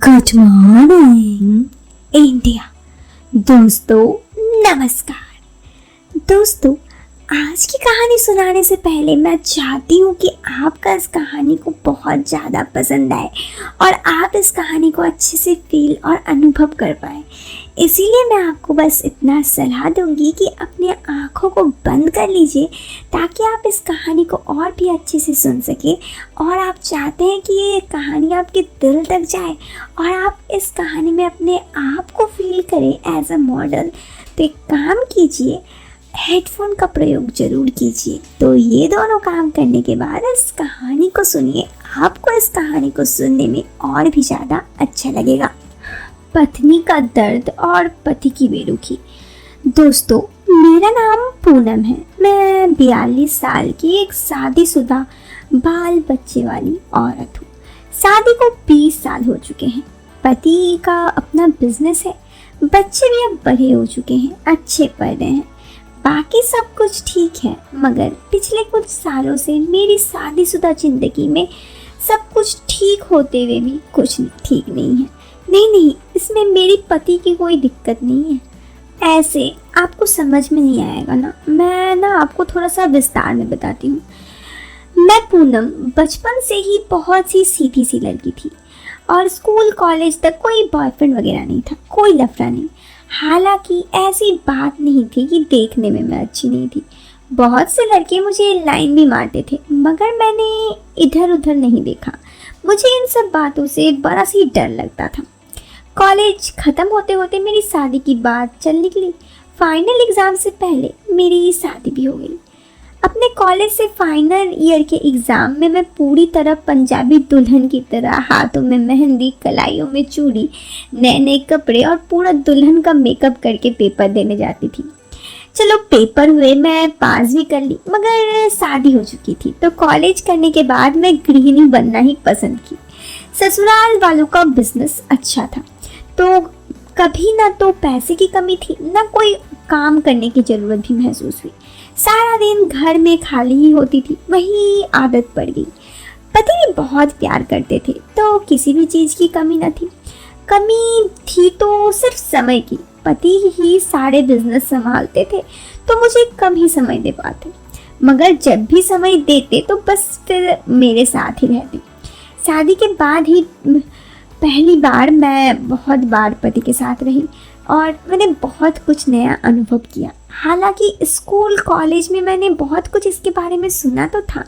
Good morning India. दोस्तों नमस्कार। दोस्तों आज की कहानी सुनाने से पहले मैं चाहती हूँ कि आपका इस कहानी को बहुत ज़्यादा पसंद आए और आप इस कहानी को अच्छे से फील और अनुभव कर पाए। इसीलिए मैं आपको बस इतना सलाह दूंगी कि अपने आँखों को बंद कर लीजिए ताकि आप इस कहानी को और भी अच्छे से सुन सकें। और आप चाहते हैं कि ये कहानी आपके दिल तक जाए और आप इस कहानी में अपने आप को फील करें एज अ मॉडल, तो एक काम कीजिए, हेडफोन का प्रयोग जरूर कीजिए। तो ये दोनों काम करने के बाद इस कहानी को सुनिए, आपको इस कहानी को सुनने में और भी ज़्यादा अच्छा लगेगा। पत्नी का दर्द और पति की बेरुखी। दोस्तों मेरा नाम पूनम है। मैं 42 साल की एक शादीशुदा बाल बच्चे वाली औरत हूँ। शादी को 20 साल हो चुके हैं। पति का अपना बिजनेस है, बच्चे भी अब बड़े हो चुके हैं, अच्छे पढ़ रहे हैं, बाकी सब कुछ ठीक है। मगर पिछले कुछ सालों से मेरी शादीशुदा जिंदगी में सब कुछ ठीक होते हुए भी कुछ ठीक नहीं है। नहीं, इसमें मेरी पति की कोई दिक्कत नहीं है। ऐसे आपको समझ में नहीं आएगा ना, मैं आपको थोड़ा सा विस्तार में बताती हूँ। मैं पूनम बचपन से ही बहुत सी सीधी सी लड़की थी और स्कूल कॉलेज तक कोई बॉयफ्रेंड वगैरह नहीं था, कोई लफड़ा नहीं। हालांकि ऐसी बात नहीं थी कि देखने में मैं अच्छी नहीं थी। बहुत से लड़के मुझे लाइन भी मारते थे, मगर मैंने इधर उधर नहीं देखा। मुझे इन सब बातों से बड़ा सी डर लगता था। कॉलेज ख़त्म होते होते मेरी शादी की बात चल निकली। फाइनल एग्ज़ाम से पहले मेरी शादी भी हो गई। अपने कॉलेज से फाइनल ईयर के एग्ज़ाम में मैं पूरी तरह पंजाबी दुल्हन की तरह हाथों में मेहंदी, कलाइयों में चूड़ी, नए नए कपड़े और पूरा दुल्हन का मेकअप करके पेपर देने जाती थी। चलो पेपर हुए, मैं पास भी कर ली, मगर शादी हो चुकी थी। तो कॉलेज करने के बाद मैं गृहिणी बनना ही पसंद की। ससुराल वालों का बिजनेस अच्छा था, तो कभी ना तो पैसे की कमी थी, ना कोई काम करने की ज़रूरत भी महसूस हुई। सारा दिन घर में खाली ही होती थी, वही आदत पड़ गई। पति भी बहुत प्यार करते थे, तो किसी भी चीज़ की कमी न थी। कमी थी तो सिर्फ समय की। पति ही सारे बिजनेस संभालते थे, तो मुझे कम ही समय दे पाते, मगर जब भी समय देते तो बस फिर मेरे साथ ही रहते। शादी के बाद ही पहली बार मैं बहुत बार पति के साथ रही और मैंने बहुत कुछ नया अनुभव किया। हालांकि स्कूल कॉलेज में मैंने बहुत कुछ इसके बारे में सुना तो था,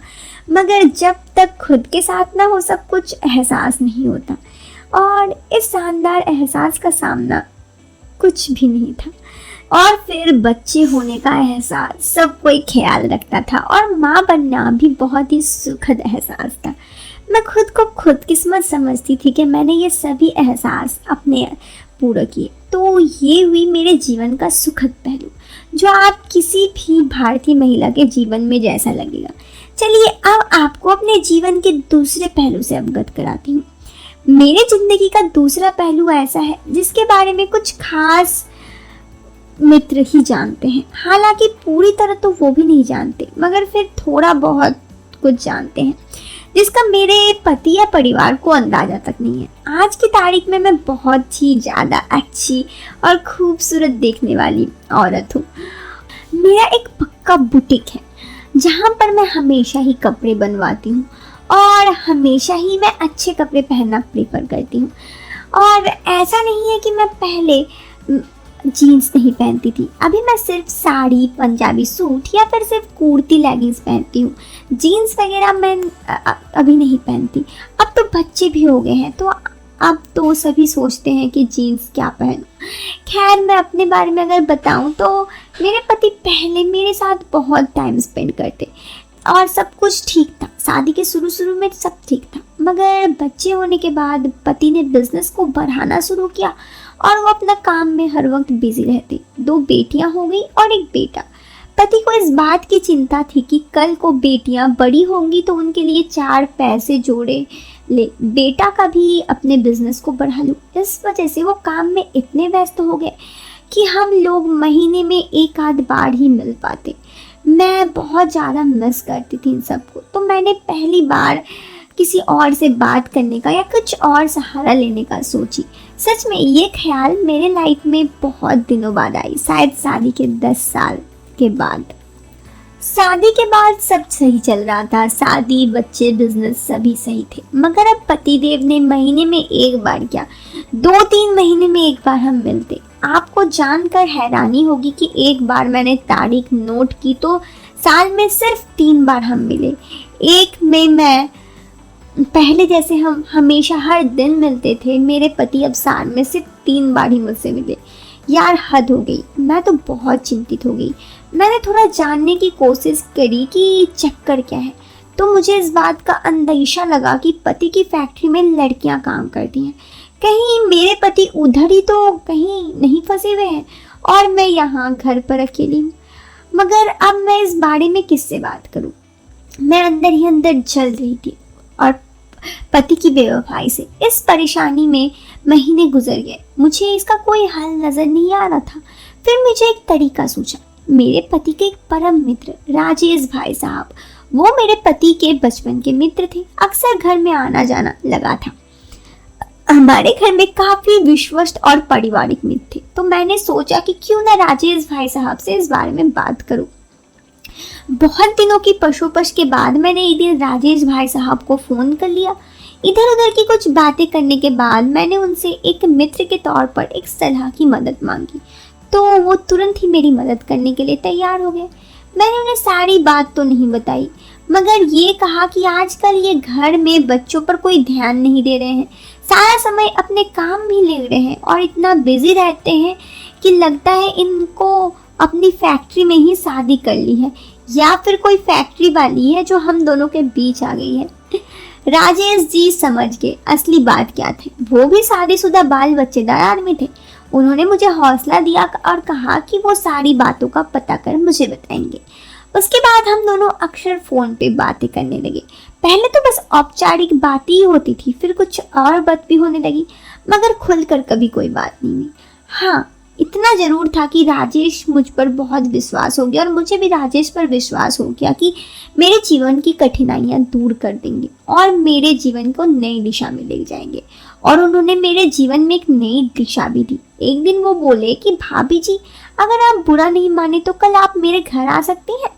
मगर जब तक खुद के साथ ना हो सब कुछ एहसास नहीं होता। और इस शानदार एहसास का सामना कुछ भी नहीं था। और फिर बच्चे होने का एहसास सब कोई ख्याल रखता था, और माँ बनना भी बहुत ही सुखद एहसास था। मैं खुद को खुदकिस्मत समझती थी कि मैंने ये सभी एहसास अपने पूरे किए। तो ये हुई मेरे जीवन का सुखद पहलू, जो आप किसी भी भारतीय महिला के जीवन में जैसा लगेगा। चलिए अब आपको अपने जीवन के दूसरे पहलू से अवगत कराती हूँ। मेरे जिंदगी का दूसरा पहलू ऐसा है जिसके बारे में कुछ खास मित्र ही जानते हैं। हालांकि पूरी तरह तो वो भी नहीं जानते, मगर फिर थोड़ा बहुत कुछ जानते हैं, जिसका मेरे पति या परिवार को अंदाजा तक नहीं है। आज की तारीख में मैं बहुत ही ज़्यादा अच्छी और खूबसूरत देखने वाली औरत हूँ। मेरा एक पक्का बुटीक है जहाँ पर मैं हमेशा ही कपड़े बनवाती हूँ और हमेशा ही मैं अच्छे कपड़े पहनना प्रेफर करती हूँ। और ऐसा नहीं है कि मैं पहले जीन्स नहीं पहनती थी। अभी मैं सिर्फ साड़ी, पंजाबी सूट या फिर सिर्फ कुर्ती लेगिंग्स पहनती हूँ। जीन्स वगैरह मैं अभी नहीं पहनती। अब तो बच्चे भी हो गए हैं, तो अब तो सभी सोचते हैं कि जीन्स क्या पहनूं। खैर मैं अपने बारे में अगर बताऊं तो मेरे पति पहले मेरे साथ बहुत टाइम स्पेंड करते और सब कुछ ठीक था। शादी के शुरू में सब ठीक था, मगर बच्चे होने के बाद पति ने बिजनेस को बढ़ाना शुरू किया और वो अपना काम में हर वक्त बिजी रहते। 2 बेटियां हो गई और एक बेटा। पति को इस बात की चिंता थी कि कल को बेटियां बड़ी होंगी तो उनके लिए 4 पैसे जोड़े ले, बेटा का भी अपने बिजनेस को बढ़ा लूं। इस वजह से वो काम में इतने व्यस्त हो गए कि हम लोग महीने में एक आध बार ही मिल पाते। मैं बहुत ज़्यादा मिस करती थी इन सबको। तो मैंने पहली बार किसी और से बात करने का या कुछ और सहारा लेने का सोची। सच में ये ख्याल मेरे लाइफ में बहुत दिनों बाद आई, शायद शादी के 10 साल के बाद। शादी के बाद सब सही चल रहा था, शादी, बच्चे, बिजनेस सभी सही थे। मगर अब पतिदेव ने महीने में एक बार क्या 2-3 महीने में एक बार हम मिलते। आपको जानकर हैरानी होगी कि एक बार मैंने तारीख नोट की तो साल में सिर्फ 3 बार हम मिले। एक में मैं पहले जैसे हम हमेशा हर दिन मिलते थे, मेरे पति अब साल में सिर्फ 3 बार ही मुझसे मिले। यार हद हो गई, मैं तो बहुत चिंतित हो गई। मैंने थोड़ा जानने की कोशिश करी कि चक्कर क्या है, तो मुझे इस बात का अंदेशा लगा कि पति की फैक्ट्री में लड़कियां काम करती हैं। कहीं मेरे पति उधर ही तो कहीं नहीं फंसे हुए हैं और मैं यहाँ घर पर अकेली हूँ। मगर अब मैं इस बारे में किससे बात करूँ? मैं अंदर ही अंदर जल रही थी और पति की बेवफाई से। इस परेशानी में महीने गुजर गए, मुझे इसका कोई हल नजर नहीं आ रहा था। फिर मुझे एक तरीका सूझा। मेरे पति के एक परम मित्र राजेश भाई साहब, वो मेरे पति के बचपन के मित्र थे, अक्सर घर में आना जाना लगा था। हमारे घर में काफी विश्वस्त और पारिवारिक मित्र थे, तो मैंने सोचा कि क्यों ना राजेश भाई साहब से इस बारे में बात करूं। बहुत दिनों की पशोपश के बाद मैंने एक दिन राजेश भाई साहब को फोन कर लिया। इधर उधर की कुछ बातें करने के बाद मैंने उनसे एक मित्र के तौर पर एक सलाह की मदद मांगी, तो वो तुरंत ही मेरी मदद करने के लिए तैयार हो गए। मैंने उन्हें सारी बात तो नहीं बताई, मगर ये कहा कि आजकल ये घर में बच्चों पर कोई ध्यान नहीं दे रहे हैं, सारा समय अपने काम में लग रहे हैं और इतना बिजी रहते हैं कि लगता है इनको अपनी फैक्ट्री में ही शादी कर ली है, या फिर कोई फैक्ट्री वाली है जो हम दोनों के बीच आ गई है। राजेश जी समझ गए असली बात क्या थी। वो भी शादीशुदा बाल बच्चेदार आदमी थे। उन्होंने मुझे हौसला दिया और कहा कि वो सारी बातों का पता कर मुझे बताएंगे। उसके बाद हम दोनों अक्सर फोन पे बातें करने लगे। पहले तो बस औपचारिक बातें ही होती थी, फिर कुछ और बात भी होने लगी, मगर खुलकर कभी कोई बात नहीं हुई। हाँ, इतना जरूर था कि राजेश मुझ पर बहुत विश्वास हो गया और मुझे भी राजेश पर विश्वास हो गया कि मेरे जीवन की कठिनाइयां दूर कर देंगे और मेरे जीवन को नई दिशा में ले जाएंगे। और उन्होंने मेरे जीवन में एक नई दिशा भी दी। एक दिन वो बोले कि भाभी जी, अगर आप बुरा नहीं माने तो कल आप मेरे घर आ सकती हैं।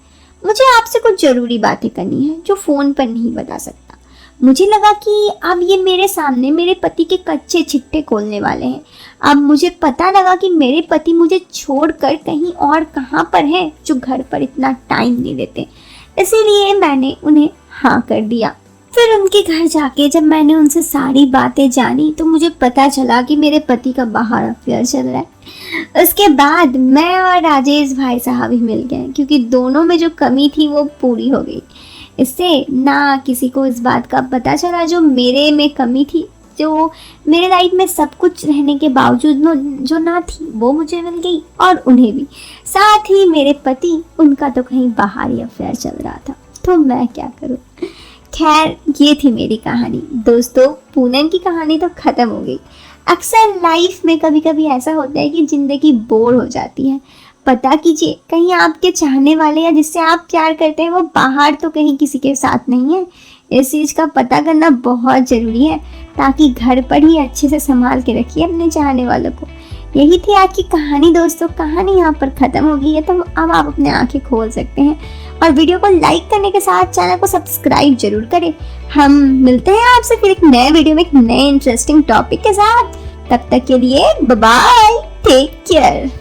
मुझे आपसे कुछ जरूरी बातें करनी है जो फोन पर नहीं बता सकता। मुझे लगा कि अब ये मेरे सामने मेरे पति के कच्चे छिट्टे खोलने वाले हैं। अब मुझे पता लगा कि मेरे पति मुझे छोड़कर कहीं और कहाँ पर हैं, जो घर पर इतना टाइम नहीं देते। इसीलिए मैंने उन्हें हाँ कर दिया। फिर उनके घर जाके जब मैंने उनसे सारी बातें जानी तो मुझे पता चला कि मेरे पति का बाहर अफेयर चल रहा है। उसके बाद मैं और राजेश भाई साहब ही मिल गए, क्योंकि दोनों में जो कमी थी वो पूरी हो गई। इससे ना किसी को इस बात का पता चला जो मेरे में कमी थी, जो मेरे लाइफ में सब कुछ रहने के बावजूद जो ना थी वो मुझे मिल गई, और उन्हें भी। साथ ही मेरे पति, उनका तो कहीं बाहर ही अफेयर चल रहा था, तो मैं क्या करूं। खैर, ये थी मेरी कहानी। दोस्तों, पूनम की कहानी तो खत्म हो गई। अक्सर लाइफ में कभी कभी ऐसा होता है कि जिंदगी बोर हो जाती है। पता कीजिए, कहीं आपके चाहने वाले या जिससे आप प्यार करते हैं वो बाहर तो कहीं किसी के साथ नहीं है। इस चीज़ का पता करना बहुत ज़रूरी है, ताकि घर पर ही अच्छे से संभाल के रखिए अपने चाहने वालों को। यही थी आज की कहानी दोस्तों। कहानी यहाँ पर ख़त्म हो गई है, तो अब आप अपने आंखें खोल सकते हैं और वीडियो को लाइक करने के साथ चैनल को सब्सक्राइब जरूर करें। हम मिलते हैं आपसे फिर एक नए वीडियो में एक नए इंटरेस्टिंग टॉपिक के साथ। तब तक के लिए बाय बाय, टेक केयर।